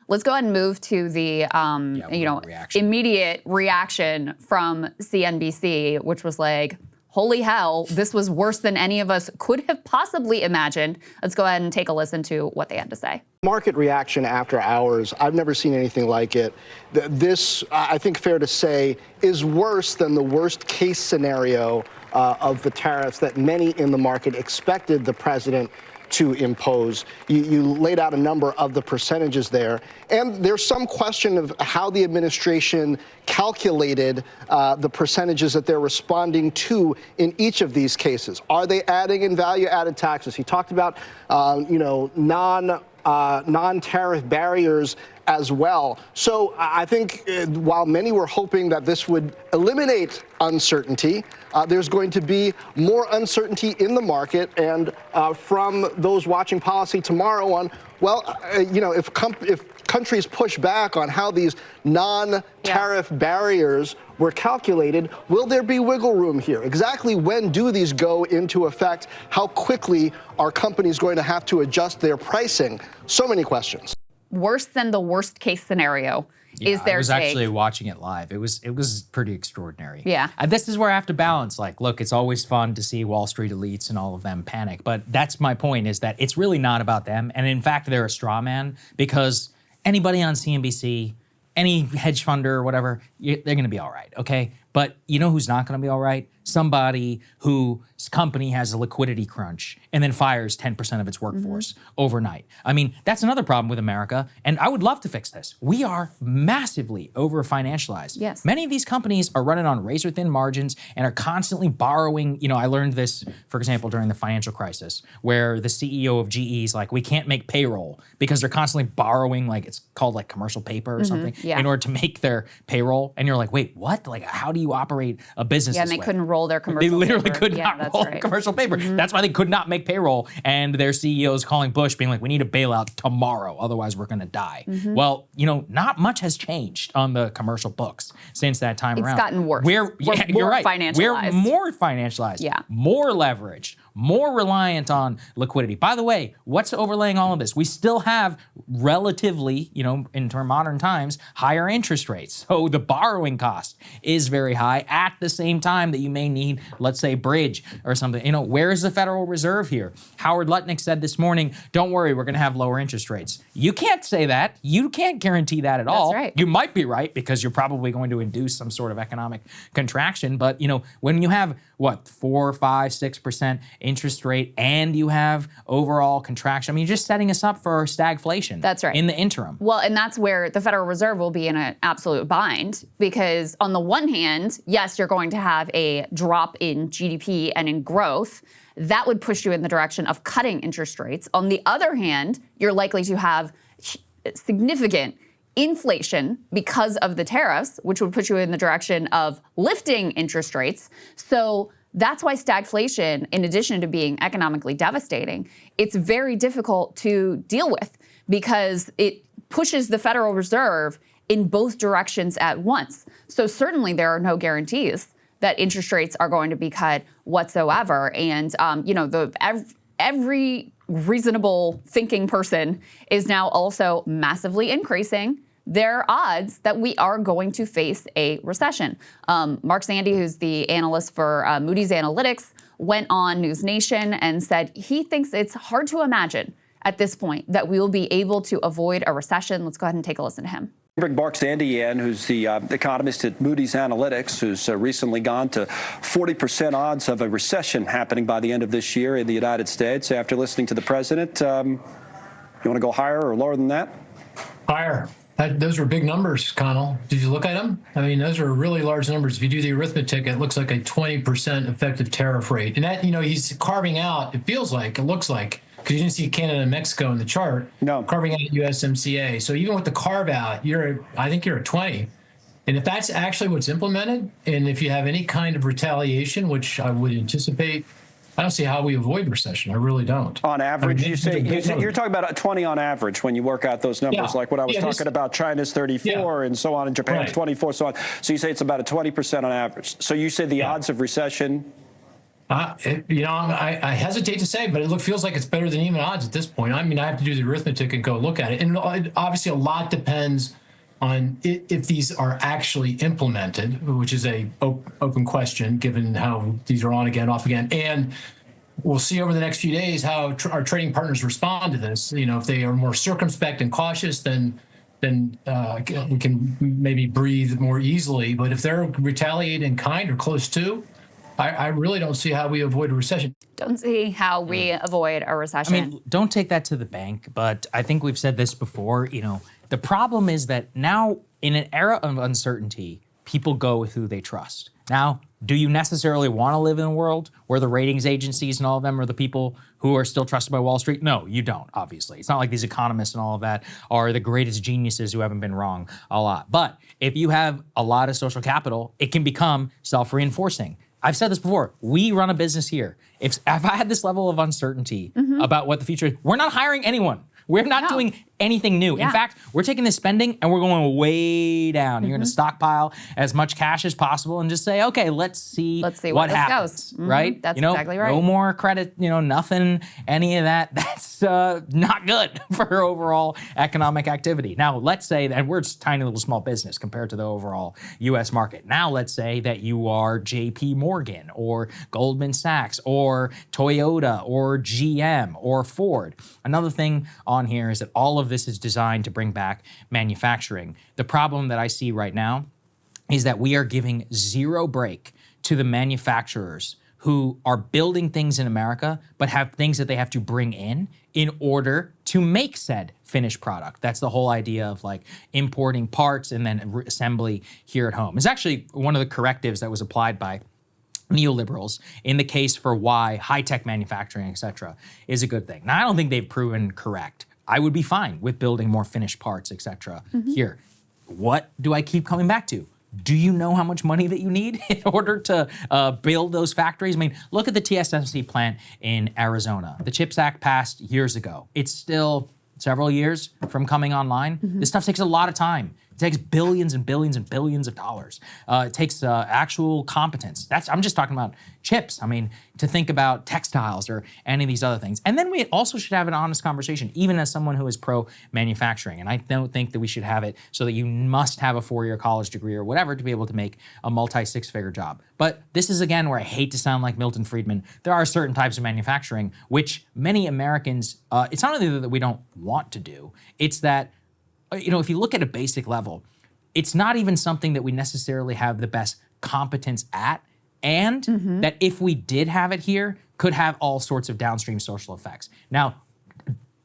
Let's go ahead and move to the immediate reaction from CNBC, which was like, holy hell, this was worse than any of us could have possibly imagined. Let's go ahead and take a listen to what they had to say. Market reaction after hours, I've never seen anything like it. This, I think fair to say, is worse than the worst case scenario of the tariffs that many in the market expected the president to impose. You laid out a number of the percentages there, and there's some question of how the administration calculated the percentages that they're responding to in each of these cases. Are they adding in value-added taxes? He talked about, non-tariff barriers as well. So I think while many were hoping that this would eliminate uncertainty, there's going to be more uncertainty in the market. And from those watching policy tomorrow on, if countries push back on how these non-tariff barriers were calculated, will there be wiggle room here? Exactly when do these go into effect? How quickly are companies going to have to adjust their pricing? So many questions. Worse than the worst case scenario is their I was take. actually watching it live. It was pretty extraordinary. Yeah. This is where I have to balance. Like, look, it's always fun to see Wall Street elites and all of them panic, but that's my point, is that it's really not about them. And in fact, they're a straw man, because anybody on CNBC, any hedge funder or whatever, they're going to be all right, okay? But you know who's not going to be all right? Somebody whose company has a liquidity crunch and then fires 10% of its workforce overnight. I mean, that's another problem with America, and I would love to fix this. We are massively over-financialized. Yes. Many of these companies are running on razor-thin margins and are constantly borrowing. I learned this, for example, during the financial crisis, where the CEO of GE is like, we can't make payroll because they're constantly borrowing, like, it's called like commercial paper or something, in order to make their payroll. And you're like, wait, what? Like, how do you operate a business this and they way? couldn't roll their commercial paper. They literally could not roll commercial paper. That's why they could not make payroll. And their CEO is calling Bush, being like, we need a bailout tomorrow, otherwise we're going to die. Well, not much has changed on the commercial books since that time around. It's gotten worse. We're more right. financialized. We're more financialized, more leveraged, more reliant on liquidity. By the way, what's overlaying all of this? We still have relatively, in modern times, higher interest rates. So the borrowing cost is very high at the same time that you may need, let's say, bridge or something. Where is the Federal Reserve here? Howard Lutnick said this morning, don't worry, we're going to have lower interest rates. You can't say that. You can't guarantee that at all. That's right. You might be right, because you're probably going to induce some sort of economic contraction. But, when you have, 4, 5, 6% interest rate and you have overall contraction, you're just setting us up for stagflation. That's right. In the interim. Well, and that's where the Federal Reserve will be in an absolute bind, because on the one hand, yes, you're going to have a drop in GDP and in growth. That would push you in the direction of cutting interest rates. On the other hand, you're likely to have significant inflation because of the tariffs, which would put you in the direction of lifting interest rates. So that's why stagflation, in addition to being economically devastating, it's very difficult to deal with, because it pushes the Federal Reserve in both directions at once. So certainly there are no guarantees that interest rates are going to be cut whatsoever. And, every reasonable thinking person is now also massively increasing their odds that we are going to face a recession. Mark Zandi, who's the analyst for Moody's Analytics, went on News Nation and said he thinks it's hard to imagine at this point that we will be able to avoid a recession. Let's go ahead and take a listen to him. Bring Mark Zandi in, who's the economist at Moody's Analytics, who's recently gone to 40% odds of a recession happening by the end of this year in the United States. After listening to the president, you want to go higher or lower than that? Higher. Those were big numbers, Connell. Did you look at them? Those are really large numbers. If you do the arithmetic, it looks like a 20% effective tariff rate. And that, he's carving out, it looks like, because you didn't see Canada and Mexico in the chart, carving out USMCA. So even with the carve out, I think you're at 20. And if that's actually what's implemented, and if you have any kind of retaliation, which I would anticipate, I don't see how we avoid recession. I really don't. On average, you're talking about 20 on average when you work out those numbers, like what I was talking about. China's 34 and so on, and Japan's 24, so on. So you say it's about a 20% on average. So you say the odds of recession I hesitate to say, but it feels like it's better than even odds at this point. I mean, I have to do the arithmetic and go look at it. And obviously, a lot depends on if these are actually implemented, which is a open question, given how these are on again, off again. And we'll see over the next few days how our trading partners respond to this. If they are more circumspect and cautious, then we can maybe breathe more easily. But if they're retaliating in kind or close to, I really don't see how we avoid a recession. Don't see how we avoid a recession. I mean, don't take that to the bank, but I think we've said this before. The problem is that now, in an era of uncertainty, people go with who they trust. Now, do you necessarily want to live in a world where the ratings agencies and all of them are the people who are still trusted by Wall Street? No, you don't, obviously. It's not like these economists and all of that are the greatest geniuses who haven't been wrong a lot. But if you have a lot of social capital, it can become self-reinforcing. I've said this before. We run a business here. If I had this level of uncertainty about what the future is, we're not hiring anyone. We're not doing anything new. In fact, we're taking this spending and we're going way down. You're going to stockpile as much cash as possible and just say, okay, let's see what happens, right? That's exactly right. No more credit, nothing, any of that. That's not good for overall economic activity. Now, let's say that we're a tiny little small business compared to the overall U.S. market. Now, let's say that you are J.P. Morgan or Goldman Sachs or Toyota or GM or Ford. Another thing on here is that all of this is designed to bring back manufacturing. The problem that I see right now is that we are giving zero break to the manufacturers who are building things in America, but have things that they have to bring in order to make said finished product. That's the whole idea of like importing parts and then assembly here at home. It's actually one of the correctives that was applied by neoliberals in the case for why high-tech manufacturing, et cetera, is a good thing. Now, I don't think they've proven correct. I would be fine with building more finished parts, et cetera, here. What do I keep coming back to? Do you know how much money that you need in order to build those factories? I mean, look at the TSMC plant in Arizona. The CHIPS Act passed years ago. It's still several years from coming online. This stuff takes a lot of time. It takes billions and billions and billions of dollars. It takes actual competence. I'm just talking about chips. I mean, to think about textiles or any of these other things. And then we also should have an honest conversation, even as someone who is pro-manufacturing. And I don't think that we should have it so that you must have a 4-year college degree or whatever to be able to make a multi-6-figure job. But this is, again, where I hate to sound like Milton Friedman. There are certain types of manufacturing which many Americans, it's not only that we don't want to do, it's that if you look at a basic level, it's not even something that we necessarily have the best competence at, and that if we did have it here, could have all sorts of downstream social effects. Now,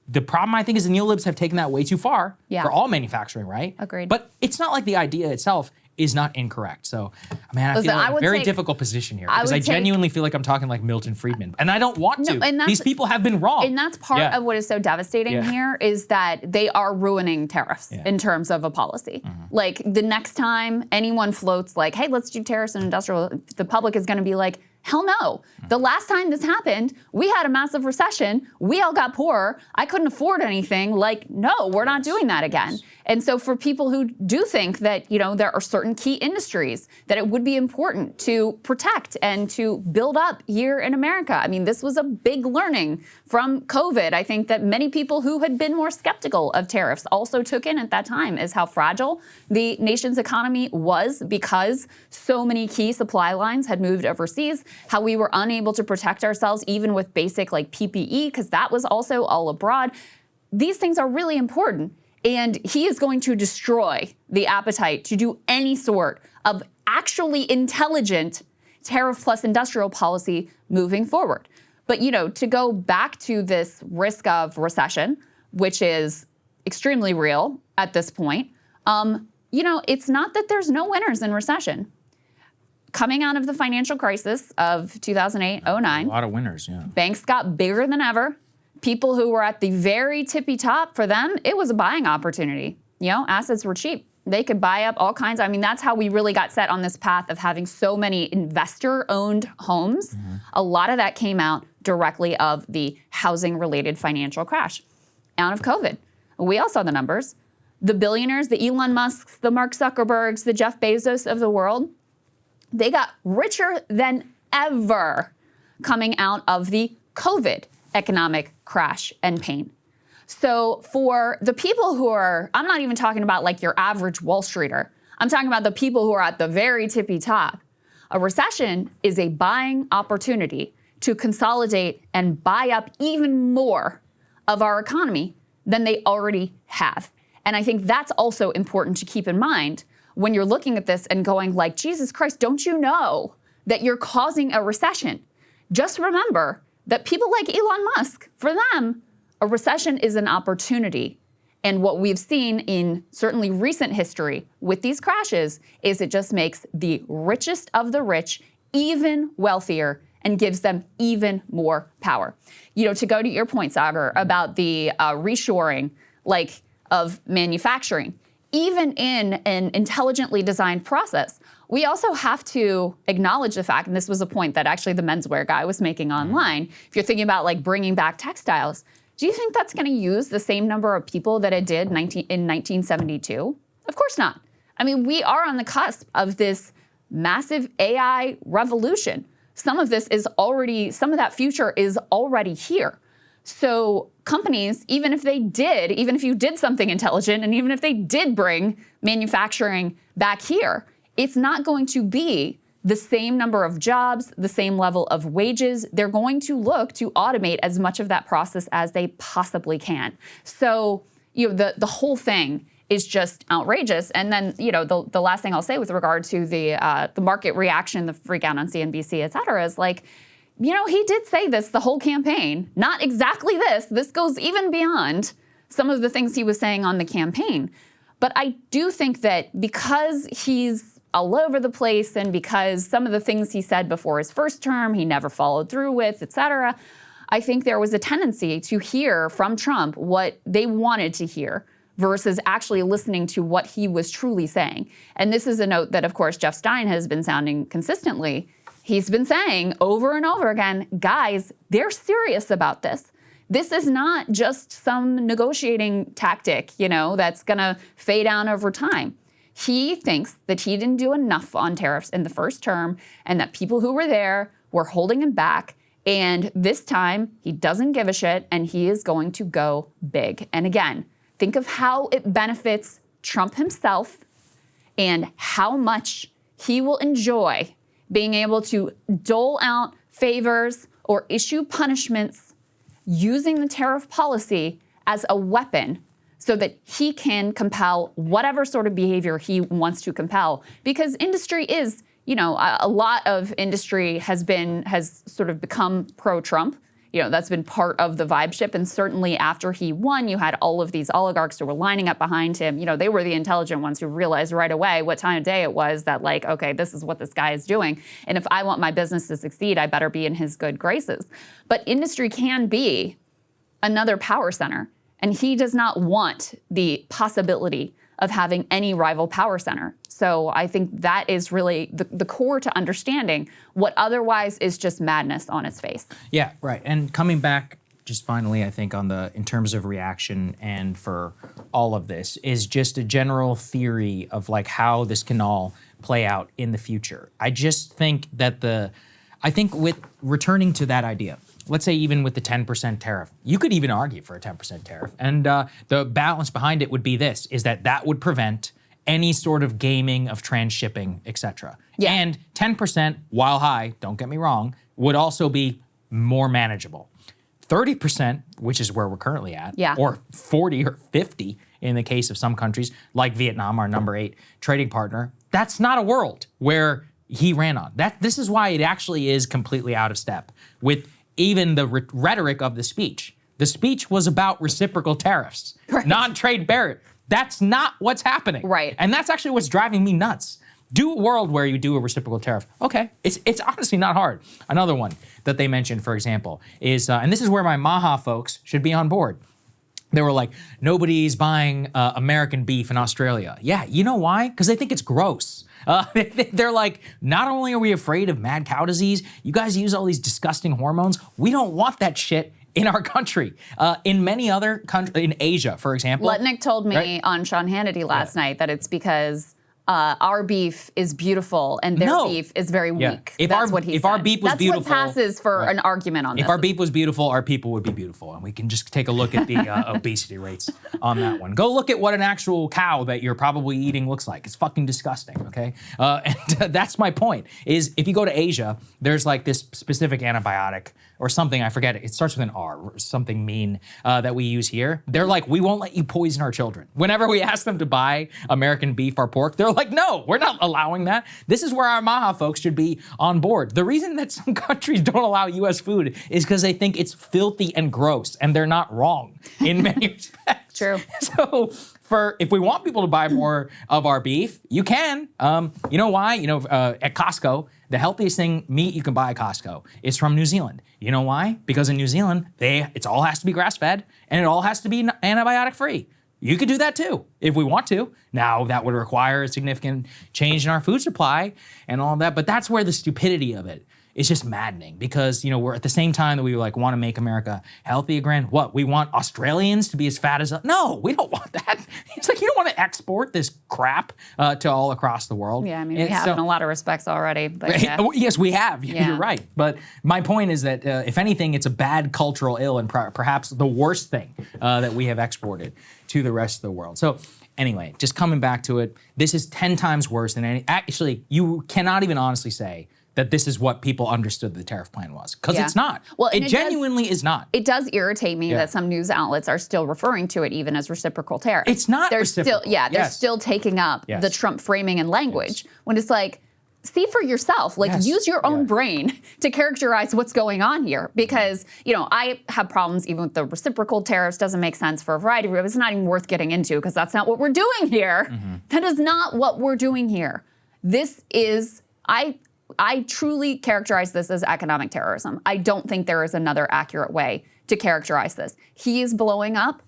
the problem, I think, is the neolibs have taken that way too far for all manufacturing, right? Agreed. But it's not like the idea itself is not incorrect. So, man, I feel like a very difficult position here because I genuinely feel like I'm talking like Milton Friedman, and I don't want to. These people have been wrong. And that's part of what is so devastating here is that they are ruining tariffs in terms of a policy. Like the next time anyone floats like, hey, let's do tariffs and industrial, the public is going to be like, hell no. The last time this happened, we had a massive recession. We all got poorer. I couldn't afford anything. Like, no, we're not doing that again. And so for people who do think that, there are certain key industries that it would be important to protect and to build up here in America. I mean, this was a big learning from COVID. I think that many people who had been more skeptical of tariffs also took in at that time is how fragile the nation's economy was because so many key supply lines had moved overseas, how we were unable to protect ourselves even with basic like PPE because that was also all abroad. These things are really important. And he is going to destroy the appetite to do any sort of actually intelligent tariff plus industrial policy moving forward. But, to go back to this risk of recession, which is extremely real at this point, it's not that there's no winners in recession. Coming out of the financial crisis of 2008-09, a lot of winners, banks got bigger than ever. People who were at the very tippy top, for them, it was a buying opportunity. Assets were cheap. They could buy up all kinds. That's how we really got set on this path of having so many investor-owned homes. A lot of that came out directly of the housing-related financial crash out of COVID. We all saw the numbers. The billionaires, the Elon Musks, the Mark Zuckerbergs, the Jeff Bezos of the world, they got richer than ever coming out of the COVID economic crash and pain. So for the people who are, I'm not even talking about like your average Wall Streeter. I'm talking about the people who are at the very tippy top. A recession is a buying opportunity to consolidate and buy up even more of our economy than they already have. And I think that's also important to keep in mind when you're looking at this and going like, Jesus Christ, don't you know that you're causing a recession? Just remember that people like Elon Musk, for them, a recession is an opportunity. And what we've seen in certainly recent history with these crashes is it just makes the richest of the rich even wealthier and gives them even more power. You know, to go to your point, Saagar, about the reshoring, like, of manufacturing, even in an intelligently designed process, we also have to acknowledge the fact, and this was a point that actually the menswear guy was making online, if you're thinking about like bringing back textiles, do you think that's going to use the same number of people that it did in 1972? Of course not. I mean, we are on the cusp of this massive AI revolution. Some of this is already, some of that future is already here. So companies, even if you did something intelligent, and even if they did bring manufacturing back here, it's not going to be the same number of jobs, the same level of wages. They're going to look to automate as much of that process as they possibly can. So, you know, the whole thing is just outrageous. And then, you know, the last thing I'll say with regard to the market reaction, the freak out on CNBC, et cetera, is like, you know, he did say this the whole campaign. Not exactly this. This goes even beyond some of the things he was saying on the campaign. But I do think that because he's all over the place and because some of the things he said before his first term he never followed through with, et cetera, I think there was a tendency to hear from Trump what they wanted to hear versus actually listening to what he was truly saying. And this is a note that, of course, Jeff Stein has been sounding consistently. He's been saying over and over again, guys, they're serious about this. This is not just some negotiating tactic, you know, that's going to fade out over time. He thinks that he didn't do enough on tariffs in the first term and that people who were there were holding him back. And this time, he doesn't give a shit and he is going to go big. And again, think of how it benefits Trump himself and how much he will enjoy being able to dole out favors or issue punishments using the tariff policy as a weapon so that he can compel whatever sort of behavior he wants to compel. Because industry is, you know, a lot of industry has sort of become pro-Trump. You know, that's been part of the vibe shift. And certainly after he won, you had all of these oligarchs who were lining up behind him. You know, they were the intelligent ones who realized right away what time of day it was that, like, okay, this is what this guy is doing. And if I want my business to succeed, I better be in his good graces. But industry can be another power center. And he does not want the possibility of having any rival power center. So I think that is really the core to understanding what otherwise is just madness on its face. Yeah, right. And coming back just finally, I think in terms of reaction and for all of this is just a general theory of like how this can all play out in the future. I just think that I think with returning to that idea, let's say even with the 10% tariff, you could even argue for a 10% tariff. And the balance behind it would be this, is that would prevent any sort of gaming of transshipping, et cetera. Yeah. And 10%, while high, don't get me wrong, would also be more manageable. 30%, which is where we're currently at, yeah, or 40 or 50 in the case of some countries, like Vietnam, our number 8 trading partner, that's not a world where he ran on. This is why it actually is completely out of step with even the rhetoric of the speech. The speech was about reciprocal tariffs, right, non-trade barrier. That's not what's happening. Right. And that's actually what's driving me nuts. Do a world where you do a reciprocal tariff. Okay, it's honestly not hard. Another one that they mentioned, for example, is, and this is where my Maha folks should be on board. They were like, nobody's buying American beef in Australia. Yeah, you know why? Because they think it's gross. They're like, not only are we afraid of mad cow disease, you guys use all these disgusting hormones. We don't want that shit in our country. In many other countries, in Asia, for example. Letnick told me on Sean Hannity last night that it's because our beef is beautiful and their beef is very weak. If That's our, what he if said. our beef was That's beautiful, what passes for an argument on this. If our beef was beautiful, our people would be beautiful, and we can just take a look at the obesity rates on that one. Go look at what an actual cow that you're probably eating looks like. It's fucking disgusting. Okay, and that's my point. Is if you go to Asia, there's like this specific antibiotic or something, I forget it. It starts with an R, or something mean that we use here. They're like, we won't let you poison our children. Whenever we ask them to buy American beef or pork, they're like, no, we're not allowing that. This is where our Maha folks should be on board. The reason that some countries don't allow US food is because they think it's filthy and gross, and they're not wrong in many respects. True. So if we want people to buy more of our beef, you can. You know why? At Costco, the healthiest meat you can buy at Costco is from New Zealand. You know why? Because in New Zealand, it all has to be grass-fed and it all has to be antibiotic-free. You could do that too, if we want to. Now, that would require a significant change in our food supply and all of that, but that's where the stupidity of it is just maddening, because we're at the same time that we want to make America healthy again. What, we want Australians to be as fat as us? No, we don't want that. It's like you don't want to export this crap to all across the world. Yeah, I mean, we have in a lot of respects already. But yeah. Yes, we have. Yeah. You're right. But my point is that if anything, it's a bad cultural ill and perhaps the worst thing that we have exported to the rest of the world. So anyway, just coming back to it, this is 10 times worse than any. Actually, you cannot even honestly say that this is what people understood the tariff plan was, because it's not. Well, it genuinely is not. It does irritate me that some news outlets are still referring to it even as reciprocal tariff. It's not reciprocal. They're still taking up the Trump framing and language when it's like, see for yourself, use your own brain to characterize what's going on here. Because, I have problems even with the reciprocal tariffs. Doesn't make sense for a variety of reasons. It's not even worth getting into because that's not what we're doing here. Mm-hmm. That is not what we're doing here. This is, I truly characterize this as economic terrorism. I don't think there is another accurate way to characterize this. He is blowing up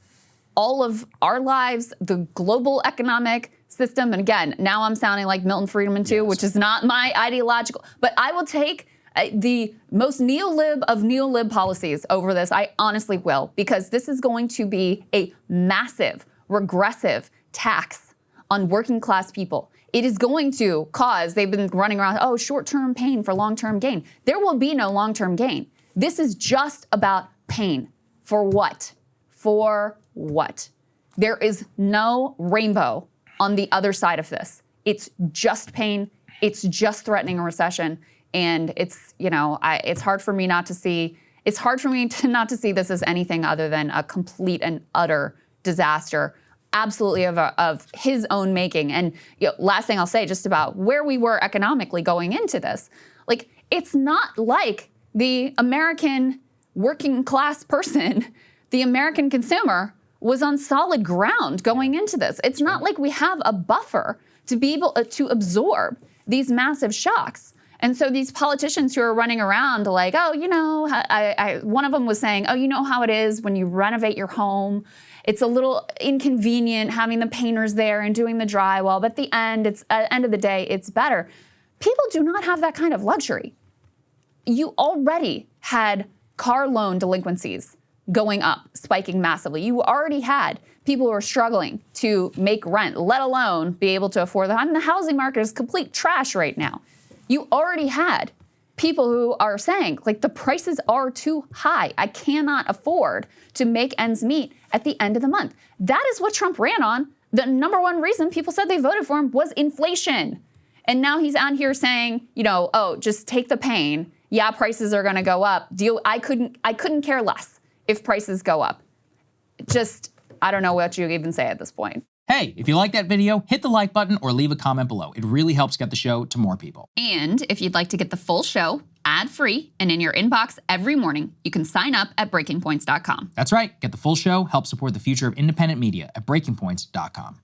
all of our lives, the global economic system. And again, now I'm sounding like Milton Friedman too, which is not my ideological, but I will take the most neo-lib of neo-lib policies over this. I honestly will, because this is going to be a massive, regressive tax on working class people. It is going to cause, they've been running around, short-term pain for long-term gain. There will be no long-term gain. This is just about pain. For what? For what? There is no rainbow on the other side of this. It's just pain. It's just threatening a recession. And it's, it's hard for me not to see, not to see this as anything other than a complete and utter disaster, absolutely of his own making. And last thing I'll say just about where we were economically going into this, it's not like the American working class person, the American consumer, was on solid ground going into this. It's not like we have a buffer to be able to absorb these massive shocks. And so these politicians who are running around like, one of them was saying, you know how it is when you renovate your home, it's a little inconvenient having the painters there and doing the drywall, but at the end of the day, it's better. People do not have that kind of luxury. You already had car loan delinquencies going up, spiking massively. You already had people who are struggling to make rent, let alone be able to afford them. I mean, the housing market is complete trash right now. You already had people who are saying, the prices are too high. I cannot afford to make ends meet at the end of the month. That is what Trump ran on. The number one reason people said they voted for him was inflation. And now he's out here saying, just take the pain. Yeah, prices are going to go up. I couldn't care less if prices go up. I don't know what you even say at this point. Hey, if you like that video, hit the like button or leave a comment below. It really helps get the show to more people. And if you'd like to get the full show ad-free and in your inbox every morning, you can sign up at breakingpoints.com. That's right. Get the full show, help support the future of independent media at breakingpoints.com.